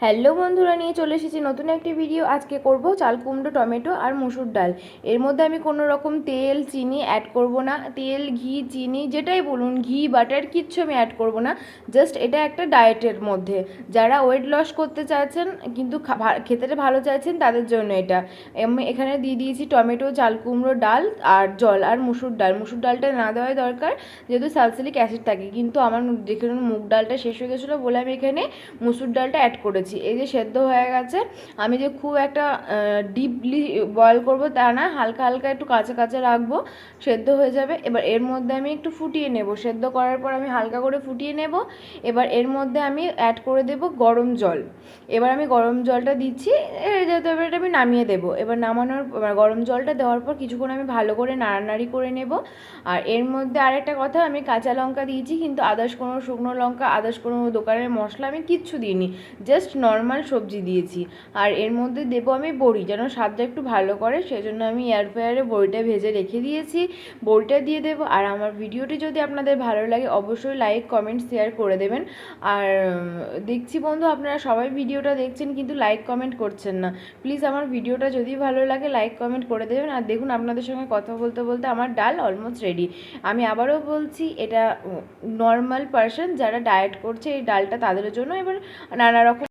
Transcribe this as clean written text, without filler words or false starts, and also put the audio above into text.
Hello বন্ধুরা, নিয়ে চলে এসেছি নতুন একটি ভিডিও। আজকে করব চাল কুমড়ো, টমেটো আর মুসুর ডাল। এর মধ্যে আমি কোনো রকম তেল চিনি অ্যাড করব না। তেল ঘি চিনি যেটাই বলুন, ঘি বাটার কিচ্ছু আমি অ্যাড করব না। জাস্ট এটা একটা ডায়েটের মধ্যে, যারা ওয়েট লস করতে চাইছেন কিন্তু খেতে ভালো চাইছেন তাদের জন্য এটা। আমি এখানে দিয়ে দিয়েছি টমেটো, চাল কুমড়ো, ডাল আর জল আর মুসুর ডাল। মুসুর ডালটা না দেওয়াই দরকার যেহেতু স্যালিসিলিক অ্যাসিড থাকে, কিন্তু আমার দেখুন মুগ ডালটা শেষ হয়ে গেছিলো বলে আমি এখানে মুসুর ডালটা অ্যাড করেছি। এই যে সেদ্ধ হয়ে গেছে, আমি যে খুব একটা ডিপলি বয়েল করব তা না, হালকা হালকা একটু কাঁচা কাঁচা রাখবো, সেদ্ধ হয়ে যাবে। এবার এর মধ্যে আমি একটু ফুটিয়ে নেব, সেদ্ধ করার পর আমি হালকা করে ফুটিয়ে নেব। এবার এর মধ্যে আমি অ্যাড করে দেব গরম জল। এবার আমি গরম জলটা দিচ্ছি, যেহেতু এবার এটা আমি নামিয়ে দেবো। এবার নামানোর গরম জলটা দেওয়ার পর কিছুক্ষণ আমি ভালো করে নাড়ানাড়ি করে নেব। আর এর মধ্যে আরেকটা কথা, আমি কাঁচা লঙ্কা দিয়েছি কিন্তু আদার্স কোনো শুকনো লঙ্কা, আদার্স কোনো দোকানের মশলা আমি কিচ্ছু দিইনি, জাস্ট নর্মাল সবজি দিয়েছি। আর এর মধ্যে দেবো আমি বড়ি, যেন স্বাদটা একটু ভালো করে, সেজন্য আমি এয়ার ফ্রায়ারে বড়িটা ভেজে রেখে দিয়েছি, বড়িটা দিয়ে দেবো। আর আমার ভিডিওটি যদি আপনাদের ভালো লাগে অবশ্যই লাইক কমেন্ট শেয়ার করে দেবেন। আর দেখছি বন্ধু আপনারা সবাই ভিডিওটা দেখছেন কিন্তু লাইক কমেন্ট করছেন না। প্লিজ আমার ভিডিওটা যদি ভালো লাগে লাইক কমেন্ট করে দেবেন। আর দেখুন আপনাদের সঙ্গে কথা বলতে বলতে আমার ডাল অলমোস্ট রেডি। আমি আবারও বলছি, এটা নর্মাল পারসন যারা ডায়েট করছে এই ডালটা তাদের জন্য। এবার নানা রকম